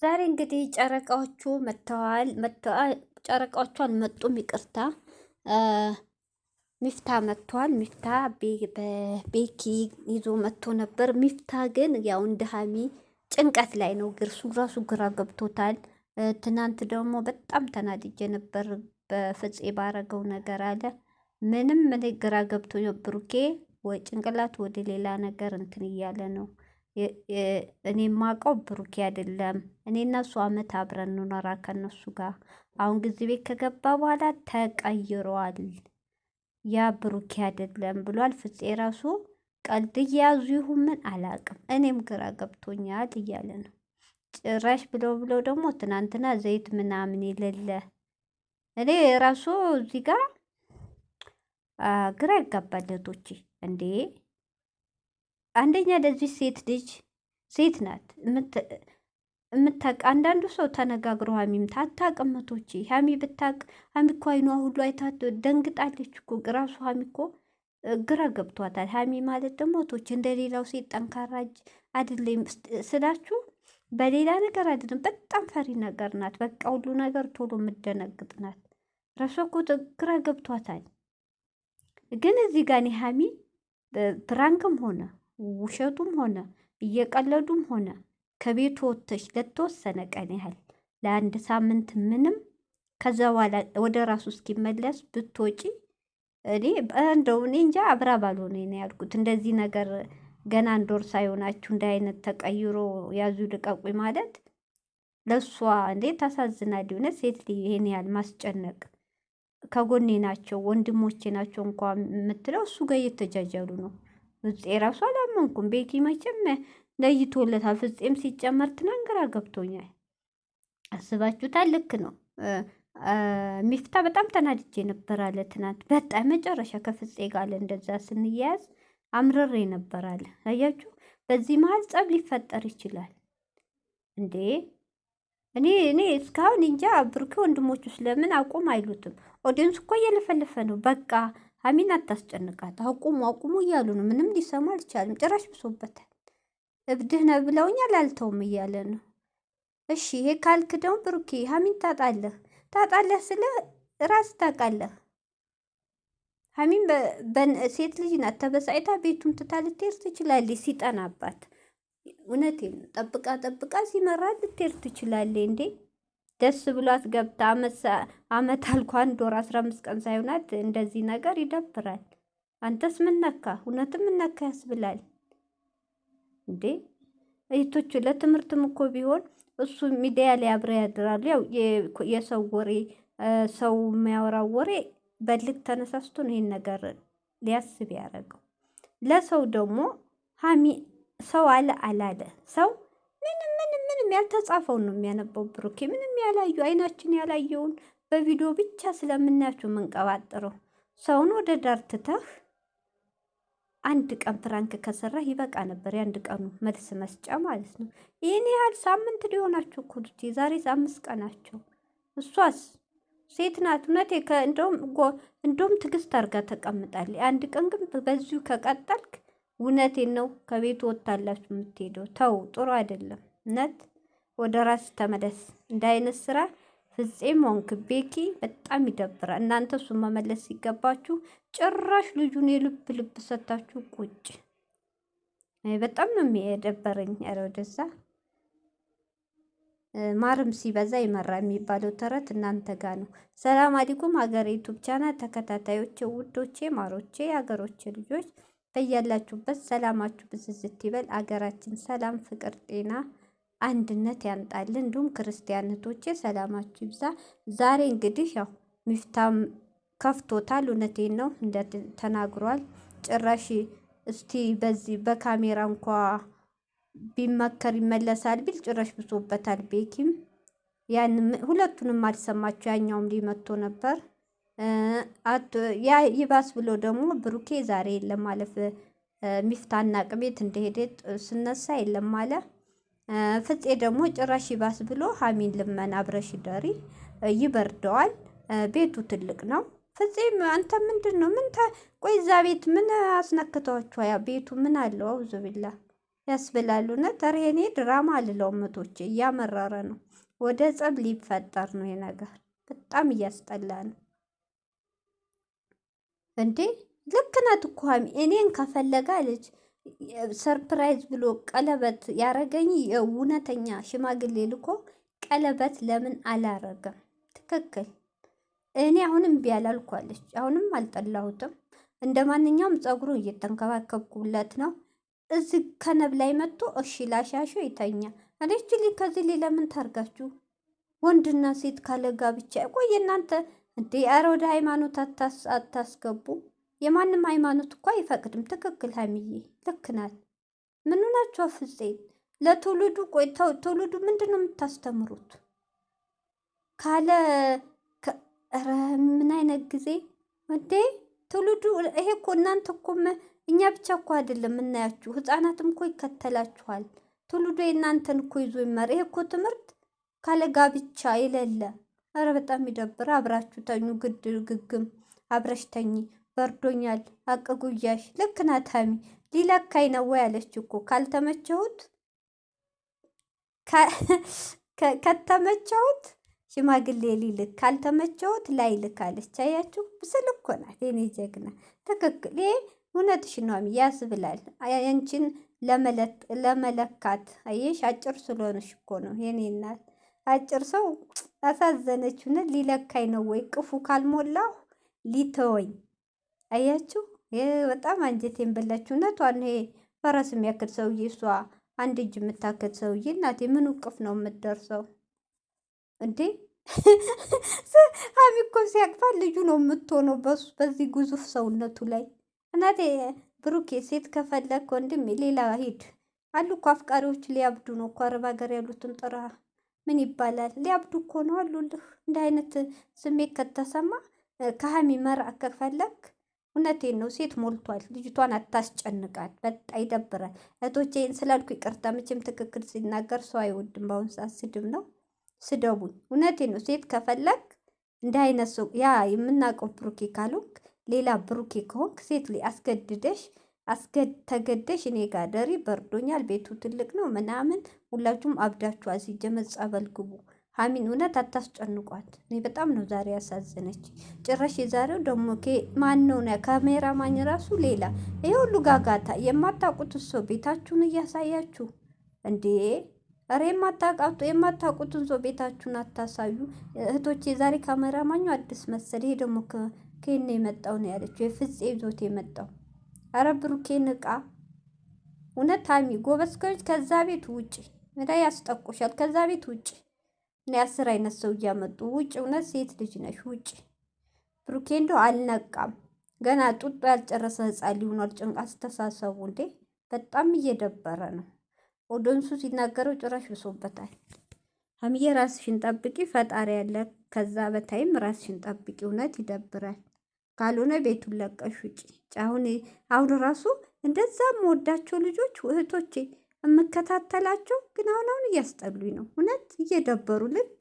ዛሬ እንግዲህ ጨረቃዎቹ መጥተዋል። ጨረቃዎቹ አልመጡም፣ ይቅርታ። ሚፍታ መጥቷል። ሚፍታ በቤኪ ይዞ መጥቶ ነበር። ሚፍታ ግን ያው እንደ ሀሚ ጭንቀት ላይ ነው። እሱ ራሱ ግራ ገብቶታል። ትናንት ደግሞ በጣም ተናድጄ ነበር በፍፄ ባረገው ነገር አለ። ምንም እኔ ግራ ገብቶ ብሩኬ ወይ ጭንቅላት ወደ ሌላ ነገር እንትን እያለ ነው። እኔ የማውቀው ብሩኬ አይደለም። እኔና እሱ አመት አብረን እንኖራ ከነሱ ጋር። አሁን ጊዜ ቤት ከገባ በኋላ ተቀይሯል። ያ ብሩኬ አይደለም ብሏል። ፍፄ ራሱ ቀልድ እየያዙ ይሁን ምን አላውቅም። እኔም ግራ ገብቶኛል እያለ ነው። ጭራሽ ብለው ደግሞ ትናንትና ዘይት ምናምን የሌለ እኔ ራሱ እዚህ ጋር ግራ ያጋባል እህቶቼ። እንዴ አንደኛ ለዚህ ሴት ልጅ ሴት ናት የምታውቅ። አንዳንዱ ሰው ተነጋግሮ ሀሚም ታታውቅም እህቶቼ። ሀሚ ብታውቅ ሀሚ እኮ አይኗ ሁሉ አይታት ደንግጣለች እኮ። ራሱ ሀሚ እኮ ግራ ገብቷታል። ሀሚ ማለት ደግሞ እህቶቼ እንደ ሌላው ሴት ጠንካራ እጅ አይደለም ስላችሁ፣ በሌላ ነገር አይደለም። በጣም ፈሪ ነገር ናት። በቃ ሁሉ ነገር ቶሎ የምደነግጥ ናት። ራሷ እኮ ግራ ገብቷታል። ግን እዚህ ጋር እኔ ሀሚ ፕራንክም ሆነ ውሸቱም ሆነ እየቀለዱም ሆነ ከቤቱ ወጥተሽ ለተወሰነ ቀን ያህል ለአንድ ሳምንት ምንም ከዛ በኋላ ወደ ራሱ እስኪመለስ ብትወጪ እኔ እንደው እኔ እንጃ አብራ ባልሆነ ነው ያልኩት። እንደዚህ ነገር ገና አንድ ወር ሳይሆናችሁ እንደ አይነት ተቀይሮ ያዙ ልቀቁኝ ማለት ለእሷ እንዴት ታሳዝናል። የሆነ ሴት ልጅ ይሄን ያህል ማስጨነቅ ከጎኔ ናቸው ወንድሞቼ ናቸው እንኳ የምትለው እሱ ጋር እየተጃጃሉ ነው። ፍፄ ራሱ አላመንኩም። ቤኪ መቼም ለይቶለታል። ፍፄም ሲጨመር ትናንግራ ገብቶኛል። አስባችሁታል? ልክ ነው። ሚፍታ በጣም ተናድጄ ነበር አለ ትናንት። በጣም መጨረሻ ከፍፄ ጋር እንደዛ ስንያያዝ አምርሬ ነበር አለ። አያችሁ፣ በዚህ መሀል ጸብ ሊፈጠር ይችላል እንዴ። እኔ እስካሁን እንጃ ብሩኬ ወንድሞቹ ስለምን አቁም አይሉትም? ኦዲየንስ እኮ እየለፈለፈ ነው። በቃ ሀሚን አታስጨንቃት፣ አቁሙ አቁሙ እያሉ ነው። ምንም ሊሰማ አልቻልም። ጭራሽ ብሶበታል። እብድህ ነው ብለውኛል አልተውም እያለ ነው። እሺ ይሄ ካልክ ደግሞ ብሩኬ ሀሚን ታጣለህ ስለ ራስ ታውቃለህ። ሀሚን ሴት ልጅ ናት። ተበሳጭታ ቤቱን ትታ ልትሄድ ትችላለች ሲጠናባት። እውነቴን ነው። ጠብቃ ሲመራ ልትሄድ ትችላለች እንዴ። ደስ ብሏት ገብታ አመት አልኳ 1 ወር 15 ቀን ሳይሆናት እንደዚህ ነገር ይደብራል። አንተስ ምነካ? እውነትም ምነካ ያስብላል እንዴ። እህቶቹ ለትምህርትም እኮ ቢሆን እሱ ሚዲያ ላይ አብረው ያድራሉ። ያው የሰው ወሬ ሰው የሚያወራው ወሬ በልክ ተነሳስቶ ነው ይሄን ነገር ሊያስብ ያደረገው። ለሰው ደግሞ ሀሚ ሰው አለ አላለ ሰው ምንም ያልተጻፈውን ነው የሚያነበው። ብሩኬ ምንም ያላዩ አይናችን ያላየውን በቪዲዮ ብቻ ስለምናያቸው የምንቀባጥረው ሰውን ወደ ዳር ትተህ አንድ ቀን ፕራንክ ከሰራህ ይበቃ ነበር። የአንድ ቀኑ መልስ መስጫ ማለት ነው። ይህን ያህል ሳምንት ሊሆናቸው እኮ ዛሬ 5 ቀናቸው። እሷስ ሴት ናት። እውነቴ እንደውም ትዕግስት አድርጋ ተቀምጣለች። አንድ ቀን ግን በዚሁ ከቀጠልክ እውነቴን ነው ከቤቱ ወጥታላችሁ የምትሄደው። ተው፣ ጥሩ አይደለም። እውነት ወደ ራስ ተመለስ። እንደ አይነት ስራ ፍፄም ሆንክ ቤኪ በጣም ይደብራል። እናንተ እሱን መመለስ ሲገባችሁ ጭራሽ ልጁን የልብ ሰታችሁ ቁጭ። በጣም ነው የደበረኝ። ኧረ ወደዛ ማርም ሲበዛ ይመራ የሚባለው ተረት እናንተ ጋር ነው። ሰላም አለይኩም ሀገሬ ዩቱብ ቻናል ተከታታዮች ውዶቼ፣ ማሮቼ፣ የሀገሮቼ ልጆች በያላችሁበት ሰላማችሁ ብዝዝት ይበል። አገራችን ሰላም፣ ፍቅር፣ ጤና፣ አንድነት ያምጣልን። እንዲሁም ክርስቲያኖቶቼ ሰላማችሁ ይብዛ። ዛሬ እንግዲህ ያው ሚፍታም ከፍቶታል። እውነቴን ነው ተናግሯል። ጭራሽ እስቲ በዚህ በካሜራ እንኳ ቢመከር ይመለሳል ቢል ጭራሽ ብሶበታል። ቤኪም ያን ሁለቱንም አልሰማችሁ። ያኛውም ሊመቶ ነበር። ያ ይባስ ብሎ ደግሞ ብሩኬ ዛሬ የለም ማለፍ ሚፍታና ቅቤት እንደሄደ ስነሳ የለም አለ። ፍፄ ደግሞ ጭራሽ ይባስ ብሎ ሀሚን ልመና አብረሽ ደሪ ይበርደዋል። ቤቱ ትልቅ ነው። ፍፄም አንተ ምንድን ነው ቆይ እዛ ቤት ምን አስነክተዋችኋ? ያ ቤቱ ምን አለው? አውዙ ቢላ ያስብላሉ። እኔ ድራማ አልለውም እህቶቼ፣ እያመረረ ነው። ወደ ጸብ ሊፈጠር ነው የነገር። በጣም እያስጠላ ነው እንዴ። ልክ ናት እኮ ሀሚ። እኔን ከፈለገ አለች ሰርፕራይዝ ብሎ ቀለበት ያረገኝ እውነተኛ ሽማግሌ ልኮ ቀለበት ለምን አላረገም? ትክክል። እኔ አሁንም እምቢ አላልኳለች። አሁንም አልጠላሁትም። እንደ ማንኛውም ፀጉሩ እየተንከባከብኩለት ነው። እዚህ ከነብ ላይ መጥቶ እሺ ላሻሾ ይተኛ አለች። ከዚህ ሌላ ምን ታርጋችሁ? ወንድና ሴት ካለ ጋብቻ ቆይ እናንተ እንዴ! ኧረ ወደ ሃይማኖት አታስገቡ። የማንም ሃይማኖት እኮ አይፈቅድም። ትክክል ሀይሚዬ ልክ ናት። ምን ሆናችሁ ፍፄ? ለትውልዱ ቆይተው ትውልዱ ምንድን ነው የምታስተምሩት? ካለ ኧረ ምን አይነት ጊዜ እንዴ! ትውልዱ ይሄ እኮ እናንተ እኮ እኛ ብቻ እኮ አይደለም የምናያችሁ፣ ህፃናትም እኮ ይከተላችኋል። ትውልዱ የእናንተን እኮ ይዞ ይማር። ይሄ እኮ ትምህርት ካለ ጋብቻ የሌለ። ኧረ በጣም ይደብር። አብራችሁ ተኙ፣ ግግም አብረሽ ተኝ፣ በርዶኛል፣ አቅጉያሽ። ልክ ናት ሀሚ። ሊለካኝ ነው ወይ አለች እኮ። ካልተመቸሁት ከተመቸሁት ሽማግሌ ሊልክ ካልተመቸሁት ላይ ልካለች። አያችሁ ብስል እኮ ናት የኔ ጀግና። ትክክል። ይሄ እውነትሽ ነው ያስብላል። አንቺን ለመለካት አየሽ፣ አጭር ስለሆነሽ እኮ ነው የኔ እናት። አጭር ሰው አሳዘነች። እውነት ሊለካኝ ነው ወይ? ቅፉ ካልሞላሁ ሊተወኝ። አያችሁ በጣም አንጀቴን በላችሁ። እውነቷን። ይሄ ፈረስ የሚያክል ሰውዬ እሷ አንድ እጅ የምታክል ሰውዬ እናቴ ምን ውቅፍ ነው የምትደርሰው እንዴ? ሀሚ እኮ ሲያቅፋት ልጁ ነው የምትሆነው በዚህ ግዙፍ ሰውነቱ ላይ። እናቴ ብሩኬ ሴት ከፈለግ ወንድም ሌላ ሂድ አሉ እኮ አፍቃሪዎች ሊያብዱ ነው እኮ አረብ ሀገር ያሉትን ጥራ። ምን ይባላል? ሊያብዱ እኮ ነው አሉልህ። እንደ አይነት ስሜት ከተሰማ ከሀሚ መራቅ ከፈለግ እውነቴን ነው ሴት ሞልቷል። ልጅቷን አታስጨንቃት። በጣም ይደብራል። እህቶቼን ስላልኩ ይቅርታ። መቼም ትክክል ሲናገር ሰው አይወድም። በአሁኑ ሰዓት ስድብ ነው። ስደቡኝ። እውነቴን ነው። ሴት ከፈለግ እንደ አይነት ሰው ያ የምናውቀው ብሩኬ ካልሆንክ ሌላ ብሩኬ ከሆንክ ሴት ላይ አስገድደሽ ተገደሽ እኔ ጋር ደሪ፣ በርዶኛል፣ ቤቱ ትልቅ ነው ምናምን። ሁላችሁም አብዳችኋል። ሲጀመር ጸበል ግቡ። ሀሚን እውነት አታስጨንቋት። እኔ በጣም ነው ዛሬ ያሳዘነች። ጭራሽ የዛሬው ደግሞ ማን ነው ካሜራ ማኝ ራሱ ሌላ። ይሄ ሁሉ ጋጋታ የማታውቁት ሰው ቤታችሁን እያሳያችሁ እንዴ! ኧረ የማታውቁትን ሰው ቤታችሁን አታሳዩ እህቶቼ። የዛሬ ካሜራ ማኙ አዲስ መሰል። ይሄ ደግሞ ከኔ የመጣው ነው ያለችው፣ የፍፄ ይዞት የመጣው። አረ ብሩኬ ንቃ። እውነት ሀሚ ጎበዝ ከሆንሽ ከዛ ቤት ውጭ። ላይ ያስጠቁሻል። ከዛ ቤት ውጭ። እኔ 10 አይነት ሰው እያመጡ ውጭ። እውነት ሴት ልጅ ነሽ ውጭ። ብሩኬ እንደው አልነቃም ገና። ጡጦ ያልጨረሰ ህፃን ሊሆኗል። ጭንቅ አስተሳሰቡ እንዴ! በጣም እየደበረ ነው። ኦዶንሱ ሲናገረው ጭራሽ ብሶበታል። ሀሚዬ ራስሽን ጠብቂ፣ ፈጣሪ ያለ። ከዛ በታይም ራስሽን ጠብቂ። እውነት ይደብራል። ካልሆነ ቤቱን ለቀሽ ውጪ። አሁን ራሱ እንደዛ የምወዳቸው ልጆች እህቶቼ የምከታተላቸው ግን አሁን እያስጠሉኝ ነው። እውነት እየደበሩ ልክ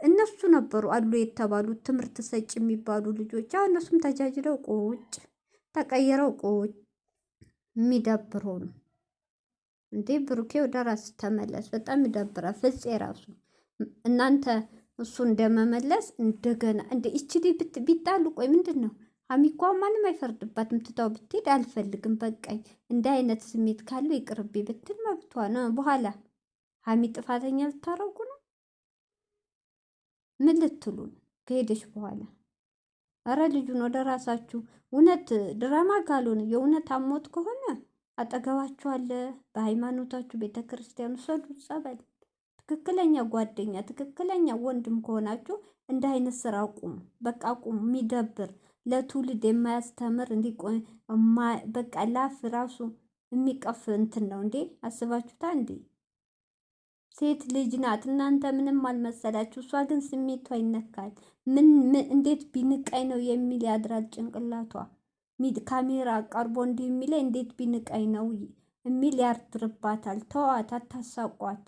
እነሱ ነበሩ አሉ የተባሉት ትምህርት ሰጭ የሚባሉ ልጆች። አሁን እነሱም ተጃጅለው ቁጭ ተቀይረው ቁጭ። የሚደብረው ነው እንዴ! ብሩኬ ወደ ራስ ተመለስ። በጣም ይደብራል። ፍፄ ራሱ እናንተ እሱ እንደመመለስ እንደገና እንደ ይችሊ ቢጣሉ ቆይ ምንድን ነው? ሀሚኳ ማንም አይፈርድባትም። ትታው ብትሄድ አልፈልግም በቃኝ፣ እንደ አይነት ስሜት ካለው ይቅርቤ ብትል መብቷ ነው። በኋላ ሀሚ ጥፋተኛ ልታረጉ ነው? ምን ልትሉ ነው ከሄደች በኋላ? አረ ልጁን ወደ ራሳችሁ። እውነት ድራማ ካልሆነ የእውነት አሞት ከሆነ አጠገባችሁ አለ። በሃይማኖታችሁ ቤተ ክርስቲያን ውሰዱ፣ ጸበል። ትክክለኛ ጓደኛ ትክክለኛ ወንድም ከሆናችሁ እንደ አይነት ስራ አቁሙ። በቃ አቁሙ። የሚደብር ለትውልድ የማያስተምር እንዲቆይ በቃ ላፍ ራሱ የሚቀፍ እንትን ነው እንዴ! አስባችሁታ እንዴ? ሴት ልጅ ናት። እናንተ ምንም አልመሰላችሁ። እሷ ግን ስሜቷ ይነካል። እንዴት ቢንቀኝ ነው የሚል ያድራል ጭንቅላቷ። ካሜራ ቀርቦ እንዲህ የሚለኝ እንዴት ቢንቀኝ ነው የሚል ያርድርባታል። ተዋት፣ አታሳቋት።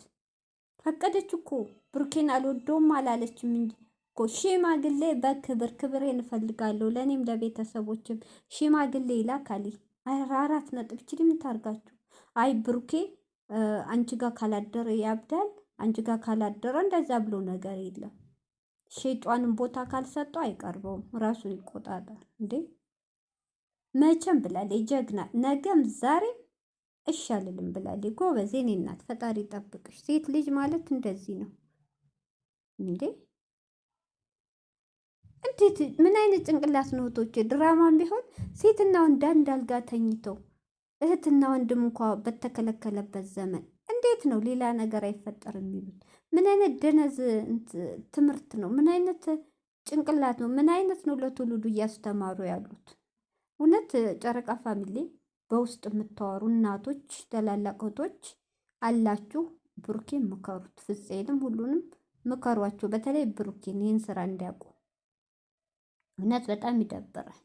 ፈቀደች እኮ ብሩኬን አልወደውም አላለችም እንጂ እኮ ሽማግሌ በክብር ክብሬን እፈልጋለሁ ለእኔም ለቤተሰቦችም ሽማግሌ ይላካል። 4 ነጥብ ችል የምታርጋችሁ። አይ ብሩኬ አንቺ ጋር ካላደረ ያብዳል፣ አንቺ ጋር ካላደረ እንደዛ ብሎ ነገር የለም። ሸይጧንን ቦታ ካልሰጠው አይቀርበውም፣ ራሱን ይቆጣጠር እንዴ። መቼም ብላለች ጀግና፣ ነገም ዛሬም እሺ አልልም ብላለች። ጎበዝ የኔ እናት፣ ፈጣሪ ጠብቅሽ። ሴት ልጅ ማለት እንደዚህ ነው እንዴ። እንዴት ምን አይነት ጭንቅላት ነው እህቶቼ? ድራማም ቢሆን ሴትና ወንድ አንድ አልጋ ተኝተው እህትና ወንድም እንኳ በተከለከለበት ዘመን እንዴት ነው ሌላ ነገር አይፈጠርም የሚሉት? ምን አይነት ደነዝ ትምህርት ነው? ምን አይነት ጭንቅላት ነው? ምን አይነት ነው ለትውልዱ እያስተማሩ ያሉት? እውነት ጨረቃ ፋሚሊ በውስጥ የምታወሩ እናቶች፣ ታላላቅ እህቶች አላችሁ። ብሩኬን ምከሩት፣ ፍፄንም ሁሉንም ምከሯቸው። በተለይ ብሩኬን ይህን ስራ እንዲያውቁ። እውነት በጣም ይደብራል።